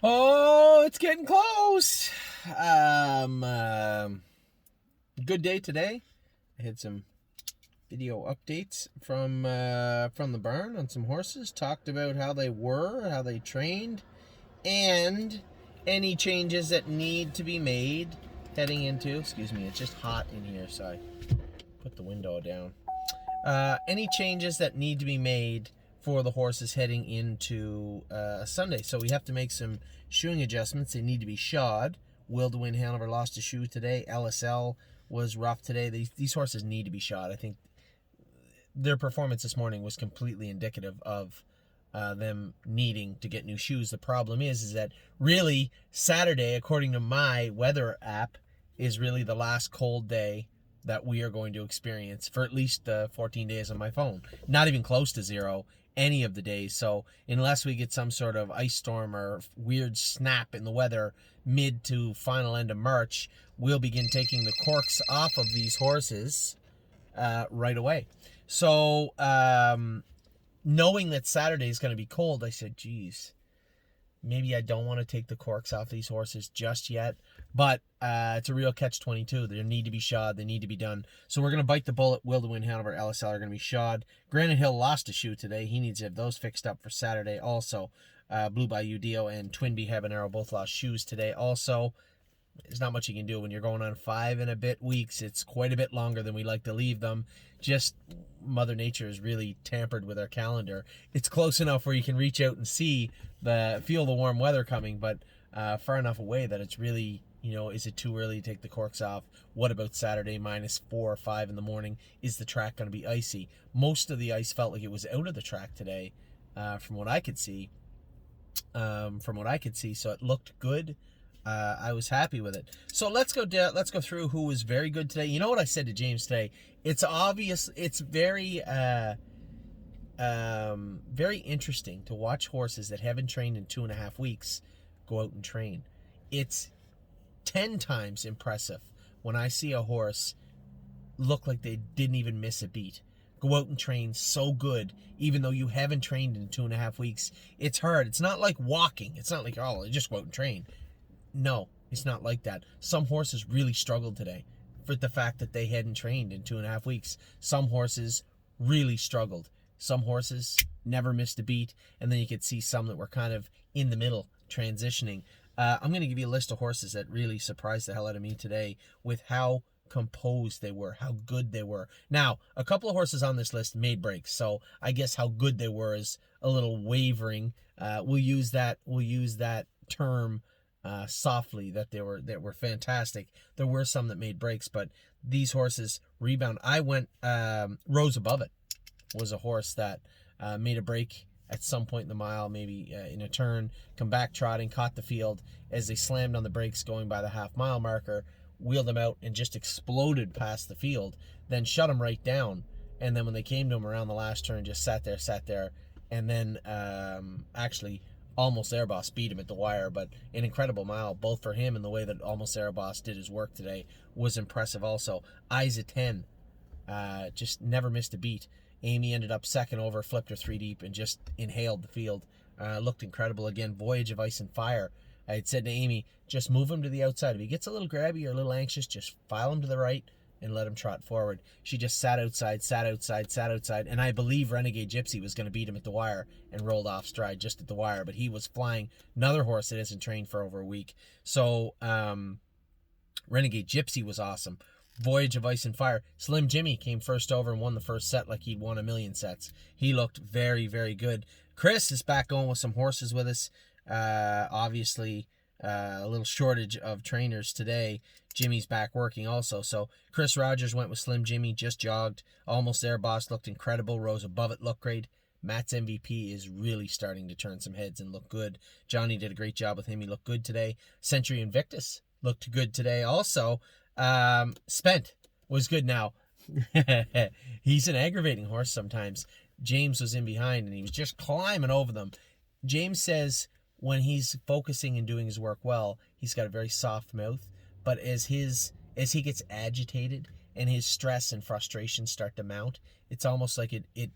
Oh, it's getting close. Um, um, Good day today. I had some video updates from the barn on some horses. Talked about how they were, how they trained, and any changes that need to be made heading into. Excuse me, it's just hot in here, so I put the window down. Any changes that need to be made for the horses heading into Sunday. So we have to make some shoeing adjustments. They need to be shod. Will de Win Hanover lost a shoe today. LSL was rough today. These horses need to be shod. I think their performance this morning was completely indicative of them needing to get new shoes. The problem is that really Saturday, according to my weather app, is really the last cold day that we are going to experience for at least 14 days on my phone. Not even close to zero any of the days. So unless we get some sort of ice storm or weird snap in the weather mid to final end of March, we'll begin taking the corks off of these horses right away. So knowing that Saturday is going to be cold, I said, geez, maybe I don't want to take the corks off these horses just yet. But it's a real catch-22. They need to be shod. They need to be done. So we're going to bite the bullet. Will de Win Hanover, LSL are going to be shod. Granite Hill lost a shoe today. He needs to have those fixed up for Saturday also. Blue Bayou Dio and Twinbee Habanero both lost shoes today also. There's not much you can do when you're going on 5 and a bit weeks. It's quite a bit longer than we like to leave them. Just Mother Nature has really tampered with our calendar. It's close enough where you can reach out and feel the warm weather coming, but far enough away that it's really, is it too early to take the corks off? What about Saturday, -4 or 5 in the morning? Is the track going to be icy? Most of the ice felt like it was out of the track today, from what I could see. So it looked good. I was happy with it. So let's go through who was very good today. You know what I said to James today? It's obvious. It's very very interesting to watch horses that haven't trained in 2.5 weeks go out and train. It's 10 times impressive when I see a horse look like they didn't even miss a beat. Go out and train so good, even though you haven't trained in 2.5 weeks. It's hard. It's not like walking. It's not like, oh, just go out and train. No, it's not like that. Some horses really struggled today for the fact that they hadn't trained in 2.5 weeks. Some horses really struggled. Some horses never missed a beat, and then you could see some that were kind of in the middle, transitioning. I'm going to give you a list of horses that really surprised the hell out of me today with how composed they were, how good they were. Now, a couple of horses on this list made breaks, so I guess how good they were is a little wavering. We'll use that term softly, that they were fantastic. There were some that made breaks, but these horses rebound. I went Rose Above It was a horse that made a break at some point in the mile, maybe in a turn, come back trotting, caught the field as they slammed on the brakes going by the half-mile marker, wheeled them out and just exploded past the field, then shut them right down. And then when they came to him around the last turn, just sat there, and then actually Almost Air Boss beat him at the wire. But an incredible mile, both for him and the way that Almost Air Boss did his work today was impressive also. Eyes at 10, just never missed a beat. Amy ended up second over, flipped her 3 deep, and just inhaled the field. Looked incredible again. Voyage of Ice and Fire. I had said to Amy, just move him to the outside. If he gets a little grabby or a little anxious, just file him to the right and let him trot forward. She just sat outside, and I believe Renegade Gypsy was going to beat him at the wire and rolled off stride just at the wire, but he was flying. Another horse that isn't trained for over a week. So Renegade Gypsy was awesome. Voyage of Ice and Fire. Slim Jimmy came first over and won the first set like he'd won 1,000,000 sets. He looked very, very good. Chris is back going with some horses with us. Obviously, a little shortage of trainers today. Jimmy's back working also. So Chris Rogers went with Slim Jimmy, just jogged. Almost There Boss looked incredible. Rose Above It looked great. Matt's MVP is really starting to turn some heads and look good. Johnny did a great job with him. He looked good today. Century Invictus looked good today also. Spent was good now. He's an aggravating horse sometimes. James was in behind and he was just climbing over them. James says when he's focusing and doing his work well, he's got a very soft mouth, but as he gets agitated and his stress and frustration start to mount, it's almost like it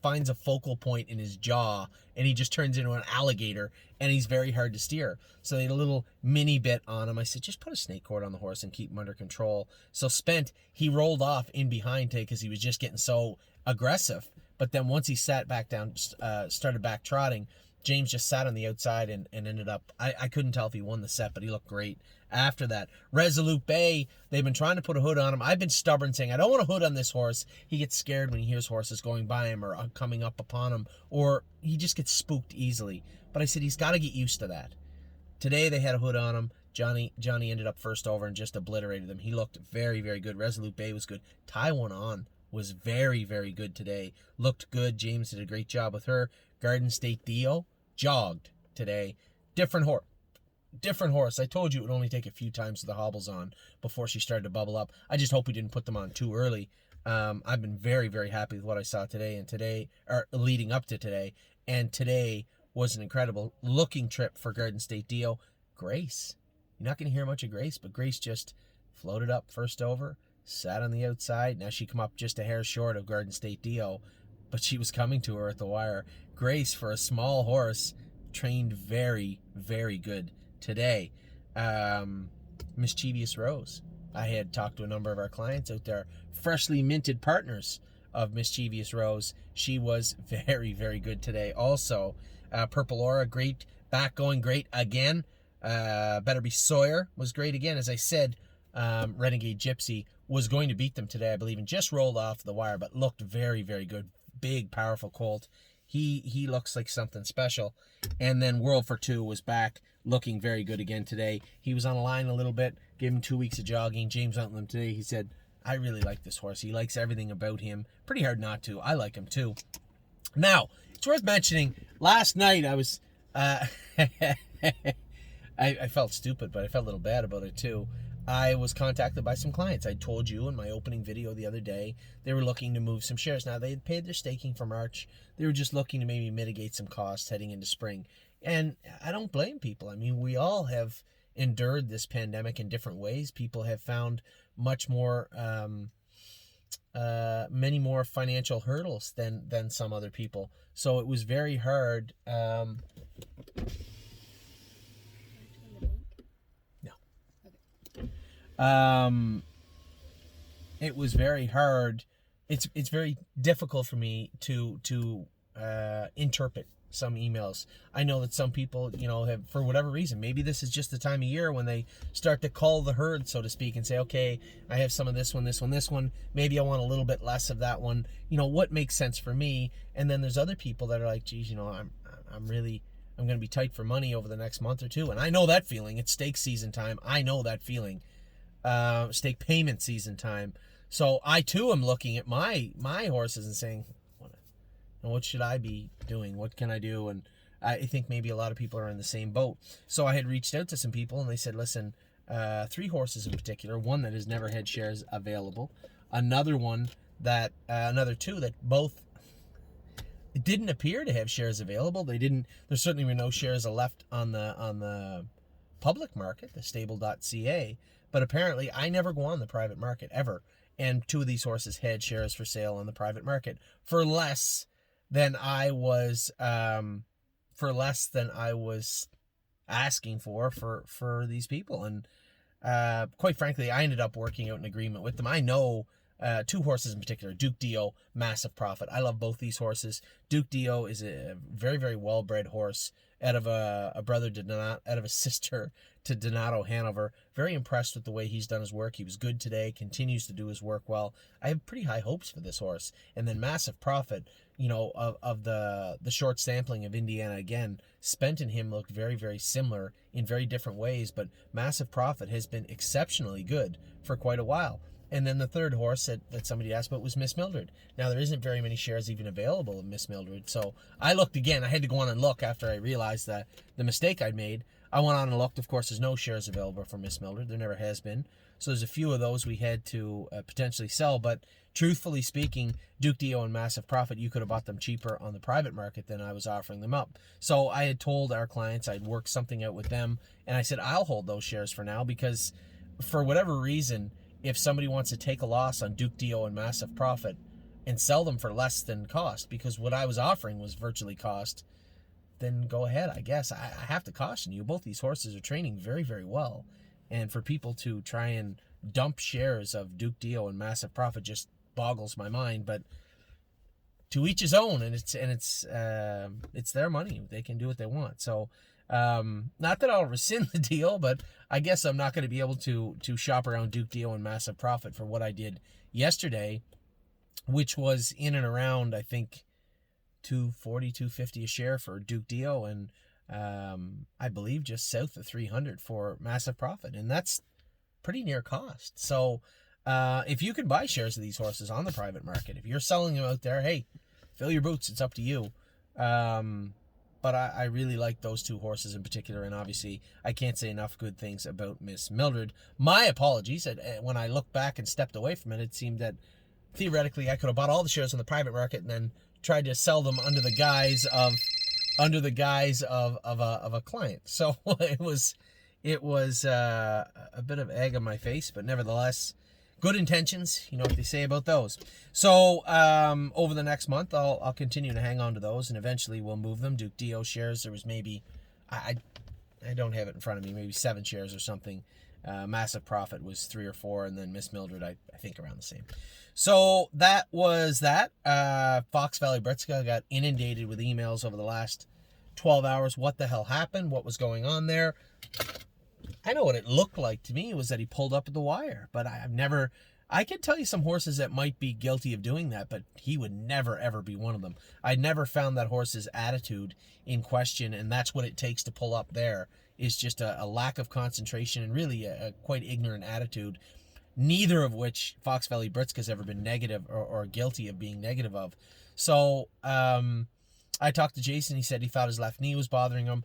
finds a focal point in his jaw, and he just turns into an alligator, and he's very hard to steer. So they had a little mini bit on him. I said, just put a snake cord on the horse and keep him under control. So Spent, he rolled off in behind today because he was just getting so aggressive. But then once he sat back down, started back trotting, James just sat on the outside and ended up, I couldn't tell if he won the set, but he looked great after that. Resolute Bay, they've been trying to put a hood on him. I've been stubborn saying, I don't want a hood on this horse. He gets scared when he hears horses going by him or coming up upon him, or he just gets spooked easily. But I said, he's got to get used to that. Today they had a hood on him. Johnny ended up first over and just obliterated them. He looked very, very good. Resolute Bay was good. Taiwan On was very, very good today. Looked good. James did a great job with her. Garden State Dio jogged today. Different horse. I told you it would only take a few times with the hobbles on before she started to bubble up. I just hope we didn't put them on too early. I've been very, very happy with what I saw today, or leading up to today. And today was an incredible looking trip for Garden State Dio. Grace. You're not going to hear much of Grace, but Grace just floated up first over, sat on the outside. Now she come up just a hair short of Garden State Dio, but she was coming to her at the wire. Grace, for a small horse, trained very, very good today. Mischievous Rose. I had talked to a number of our clients out there, freshly minted partners of Mischievous Rose. She was very, very good today. Also, Purple Aura, great, back going great again. Better Be Sawyer was great again. As I said, Renegade Gypsy was going to beat them today, I believe, and just rolled off the wire, but looked very, very good. Big, powerful colt. He looks like something special. And then World for Two was back, looking very good again today. He was on a line a little bit, gave him 2 weeks of jogging. James went with him today. He said, I really like this horse. He likes everything about him. Pretty hard not to. I like him too. Now, it's worth mentioning, last night I was, I felt stupid, but I felt a little bad about it too. I was contacted by some clients. I told you in my opening video the other day, they were looking to move some shares. Now, they had paid their staking for March. They were just looking to maybe mitigate some costs heading into spring. And I don't blame people. I mean, we all have endured this pandemic in different ways. People have found much more, many more financial hurdles than some other people. So it was very hard. It was very hard. It's very difficult for me to interpret some emails. I know that some people, have, for whatever reason, maybe this is just the time of year when they start to call the herd, so to speak, and say, okay, I have some of this one. Maybe I want a little bit less of that one. What makes sense for me? And then there's other people that are like, geez, I'm going to be tight for money over the next month or two. And I know that feeling. It's stake season time. I know that feeling. Stake payment season time. So I too am looking at my horses and saying, what should I be doing? What can I do? And I think maybe a lot of people are in the same boat. So I had reached out to some people and they said, listen, 3 horses in particular, one that has never had shares available, another 2 that both didn't appear to have shares available. There certainly were no shares left on the public market, the stable.ca. But apparently, I never go on the private market, ever. And 2 of these horses had shares for sale on the private market for less than I was asking for these people. And quite frankly, I ended up working out an agreement with them. I know 2 horses in particular, Duke Dio, massive profit. I love both these horses. Duke Dio is a very, very well-bred horse out of a sister to Donato Hanover. Very impressed with the way he's done his work. He was good today, continues to do his work well. I have pretty high hopes for this horse. And then massive profit, of the short sampling of Indiana again. Spent and him looked very, very similar in very different ways, but massive profit has been exceptionally good for quite a while. And then the third horse that somebody asked about was Miss Mildred. Now, there isn't very many shares even available of Miss Mildred. So I looked again. I had to go on and look after I realized that the mistake I'd made. I went on and looked. Of course, there's no shares available for Miss Mildred. There never has been. So there's a few of those we had to potentially sell. But truthfully speaking, Duke Dio and Massive Profit, you could have bought them cheaper on the private market than I was offering them up. So I had told our clients I'd work something out with them. And I said, I'll hold those shares for now because for whatever reason, if somebody wants to take a loss on Duke Dio and Massive Profit, and sell them for less than cost, because what I was offering was virtually cost, then go ahead, I guess. I have to caution you, both these horses are training very, very well. And for people to try and dump shares of Duke Dio and Massive Profit just boggles my mind. But to each his own, and it's their money. They can do what they want. So not that I'll rescind the deal, but I guess I'm not going to be able to shop around Duke Dio and Massive Profit for what I did yesterday, which was in and around, I think, $240, $250 a share for Duke Dio, and I believe just south of $300 for Massive Profit, and that's pretty near cost. So if you can buy shares of these horses on the private market, if you're selling them out there, hey, fill your boots, it's up to you. But I really like those two horses in particular, and obviously I can't say enough good things about Miss Mildred. My apologies. When I looked back and stepped away from it, it seemed that theoretically I could have bought all the shares on the private market and then tried to sell them under the guise of a client. So it was a bit of egg on my face, but nevertheless, good intentions. You know what they say about those. So over the next month, I'll continue to hang on to those, and eventually we'll move them. Duke Dio shares, there was maybe I don't have it in front of me, maybe 7 shares or something. Massive Profit was 3 or 4, and then Miss Mildred, I think around the same. So that was that. Fox Valley Britska got inundated with emails over the last 12 hours. What the hell happened? What was going on there? I know what it looked like to me was that he pulled up at the wire, but I can tell you some horses that might be guilty of doing that, but he would never, ever be one of them. I never found that horse's attitude in question, and that's what it takes to pull up there, is just a lack of concentration and really a quite ignorant attitude, neither of which Fox Valley Britska has ever been negative or guilty of being negative of. So I talked to Jason. He said he thought his left knee was bothering him.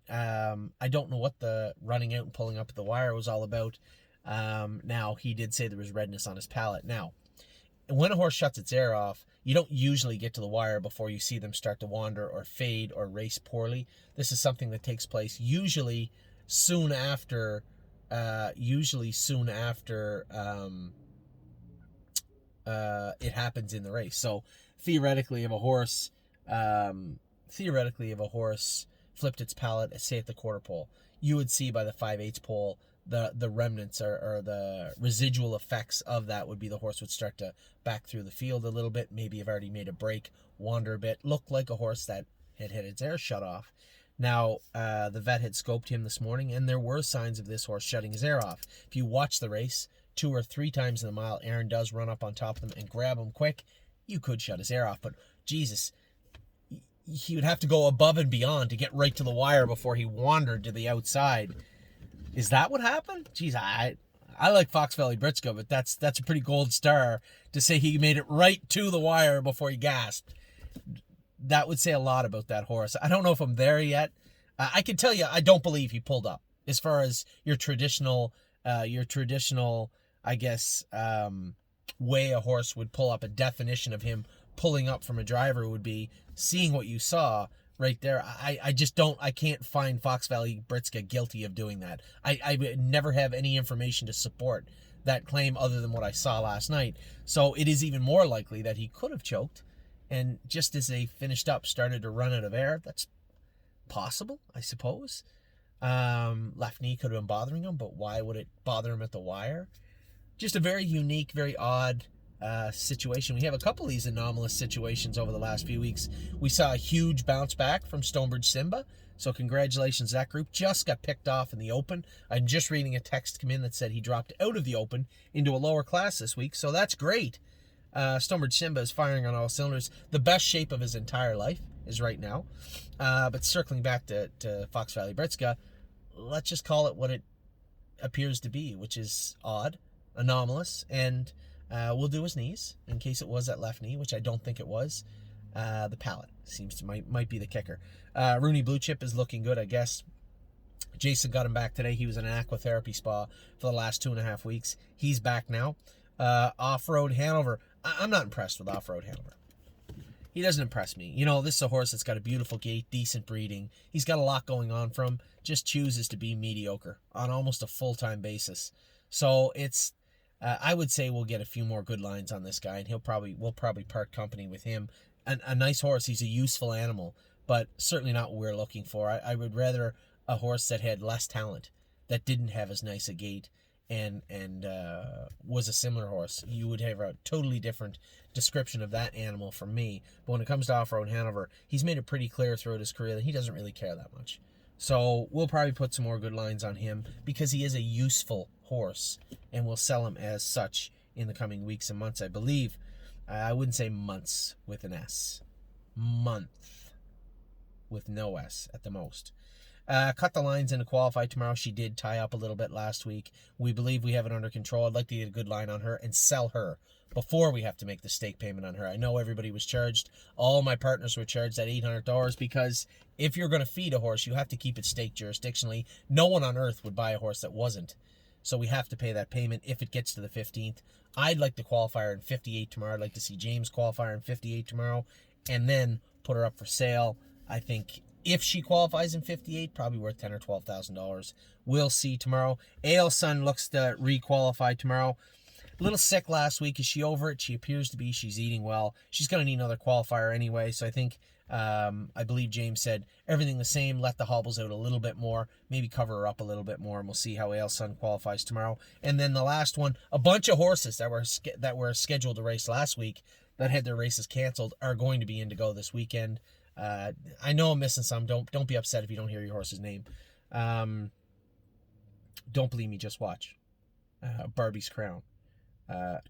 I don't know what the running out and pulling up at the wire was all about. Now, he did say there was redness on his palate. Now, when a horse shuts its air off, you don't usually get to the wire before you see them start to wander or fade or race poorly. This is something that takes place usually soon after it happens in the race. So theoretically, if a horse flipped its palate, say at the quarter pole, you would see by the 5/8 pole the remnants or the residual effects of that would be the horse would start to back through the field a little bit, maybe have already made a break, wander a bit, look like a horse that had had its air shut off. Now, the vet had scoped him this morning, and there were signs of this horse shutting his air off. If you watch the race, 2 or 3 times in the mile, Aaron does run up on top of him and grab him quick. You could shut his air off, but Jesus, he would have to go above and beyond to get right to the wire before he wandered to the outside. Is that what happened? Jeez, I like Fox Valley Britska, but that's a pretty gold star to say he made it right to the wire before he gasped. That would say a lot about that horse. I don't know if I'm there yet. I can tell you, I don't believe he pulled up. As far as your traditional, I guess, way a horse would pull up, a definition of him pulling up from a driver would be seeing what you saw right there. I can't find Fox Valley Britska guilty of doing that. I would never have any information to support that claim other than what I saw last night. So it is even more likely that he could have choked, and just as they finished up, started to run out of air. That's possible, I suppose. Left knee could have been bothering him, but why would it bother him at the wire? Just a very unique, very odd situation. We have a couple of these anomalous situations over the last few weeks. We saw a huge bounce back from Stonebridge Simba, so congratulations, that group just got picked off in the Open. I'm just reading a text come in that said he dropped out of the Open into a lower class this week, so that's great. Stonebridge Simba is firing on all cylinders. The best shape of his entire life is right now. But circling back to Fox Valley Britska, let's just call it what it appears to be, which is odd, anomalous, and we'll do his knees, in case it was that left knee, which I don't think it was. The palate might be the kicker. Rooney Blue Chip is looking good, I guess. Jason got him back today. He was in an aquatherapy spa for the last 2.5 weeks. He's back now. Off-Road Hanover. I'm not impressed with Off-Road Hanover. He doesn't impress me. You know, this is a horse that's got a beautiful gait, decent breeding. He's got a lot going on for him. Just chooses to be mediocre on almost a full-time basis. So it's I would say we'll get a few more good lines on this guy, and we'll probably part company with him. A nice horse. He's a useful animal, but certainly not what we're looking for. I would rather a horse that had less talent, that didn't have as nice a gait, and was a similar horse. You would have a totally different description of that animal from me. But when it comes to Off-Road Hanover, he's made it pretty clear throughout his career that he doesn't really care that much. So we'll probably put some more good lines on him because he is a useful horse, and we'll sell him as such in the coming weeks and months, I believe. I wouldn't say months with an S. Month with no S at the most. Cut the lines into qualify tomorrow. She did tie up a little bit last week. We believe we have it under control. I'd like to get a good line on her and sell her before we have to make the stake payment on her. I know everybody was charged. All my partners were charged that $800 because if you're going to feed a horse, you have to keep it staked jurisdictionally. No one on earth would buy a horse that wasn't. So we have to pay that payment if it gets to the 15th. I'd like to qualify her in 58 tomorrow. I'd like to see James qualify her in 58 tomorrow and then put her up for sale. I think if she qualifies in 58, probably worth $10,000 or $12,000. We'll see tomorrow. Ale Sun looks to re-qualify tomorrow. A little sick last week. Is she over it? She appears to be. She's eating well. She's going to need another qualifier anyway. So I think, I believe James said everything the same. Let the hobbles out a little bit more. Maybe cover her up a little bit more. And we'll see how Ale Sun qualifies tomorrow. And then the last one, a bunch of horses that were scheduled to race last week that had their races canceled are going to be in to go this weekend. I know I'm missing some. Don't be upset if you don't hear your horse's name. Don't believe me, just watch. Barbie's Crown.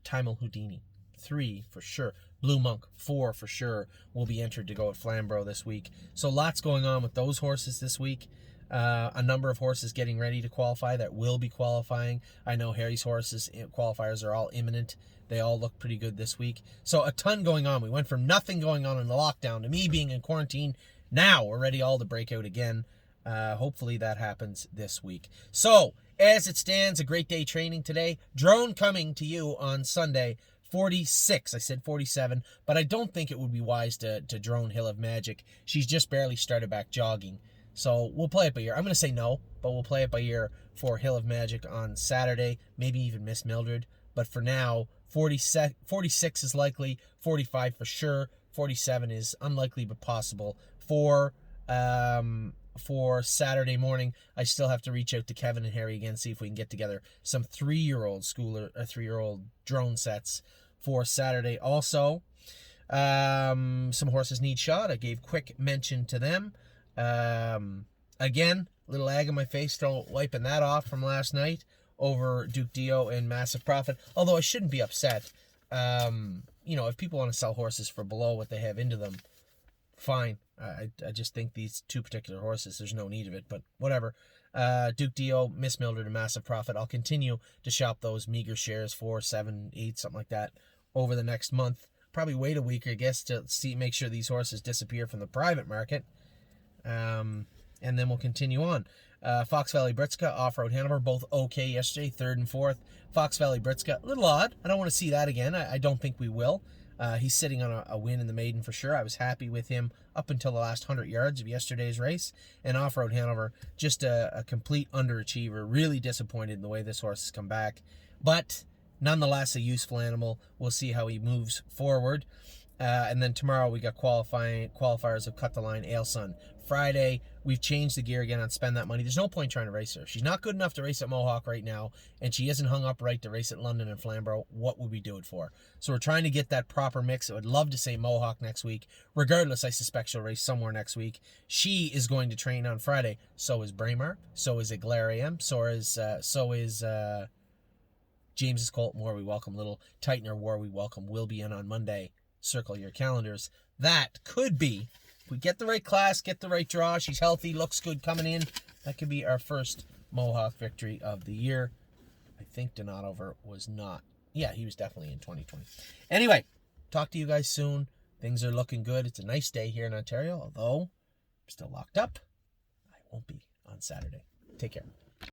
Timel Houdini. 3 for sure. Blue Monk. 4 for sure will be entered to go at Flamborough this week. So lots going on with those horses this week. A number of horses getting ready to qualify that will be qualifying. I know Harry's horses qualifiers are all imminent. They all look pretty good this week. So a ton going on. We went from nothing going on in the lockdown to me being in quarantine. Now we're ready all to break out again. Hopefully that happens this week. So as it stands, a great day training today. Drone coming to you on Sunday. 46. I said 47, but I don't think it would be wise to drone Hill of Magic. She's just barely started back jogging. So we'll play it by ear. I'm going to say no, but we'll play it by ear for Hill of Magic on Saturday. Maybe even Miss Mildred. But for now, 46 is likely, 45 for sure, 47 is unlikely but possible. For Saturday morning, I still have to reach out to Kevin and Harry again, see if we can get together some 3-year-old drone sets for Saturday. Also, some horses need shot. I gave quick mention to them. Again, little egg on my face, still wiping that off from last night over Duke Dio and Massive Profit. Although I shouldn't be upset. If people want to sell horses for below what they have into them, fine. I just think these two particular horses, there's no need of it, but whatever. Duke Dio, Miss Mildred, and Massive Profit. I'll continue to shop those meager shares, 4, 7, 8, something like that, over the next month. Probably wait a week, I guess, to make sure these horses disappear from the private market. And then we'll continue on. Fox Valley Britska, Off-Road Hanover, both okay yesterday, 3rd and 4th. Fox Valley Britska, a little odd. I don't want to see that again. I don't think we will. He's sitting on a win in the maiden for sure. I was happy with him up until the last 100 yards of yesterday's race. And Off-Road Hanover, just a complete underachiever. Really disappointed in the way this horse has come back. But nonetheless, a useful animal. We'll see how he moves forward. And then tomorrow we got qualifiers of Cut the Line, Ale Sun. Friday, we've changed the gear again on Spend That Money. There's no point trying to race her. She's not good enough to race at Mohawk right now, and she isn't hung up right to race at London and Flamborough. What would we do it for? So we're trying to get that proper mix. I would love to say Mohawk next week. Regardless, I suspect she'll race somewhere next week. She is going to train on Friday. So is Braemar. So is Eglaire AM. So is James's Colt War We Welcome. Little Tightener War We Welcome will be in on Monday. Circle your calendars. That could be, if we get the right class, get the right draw, she's healthy, looks good coming in, that could be our first Mohawk victory of the year. I think Donato was not. Yeah, he was definitely in 2020. Anyway, talk to you guys soon. Things are looking good. It's a nice day here in Ontario, although I'm still locked up. I won't be on Saturday. Take care.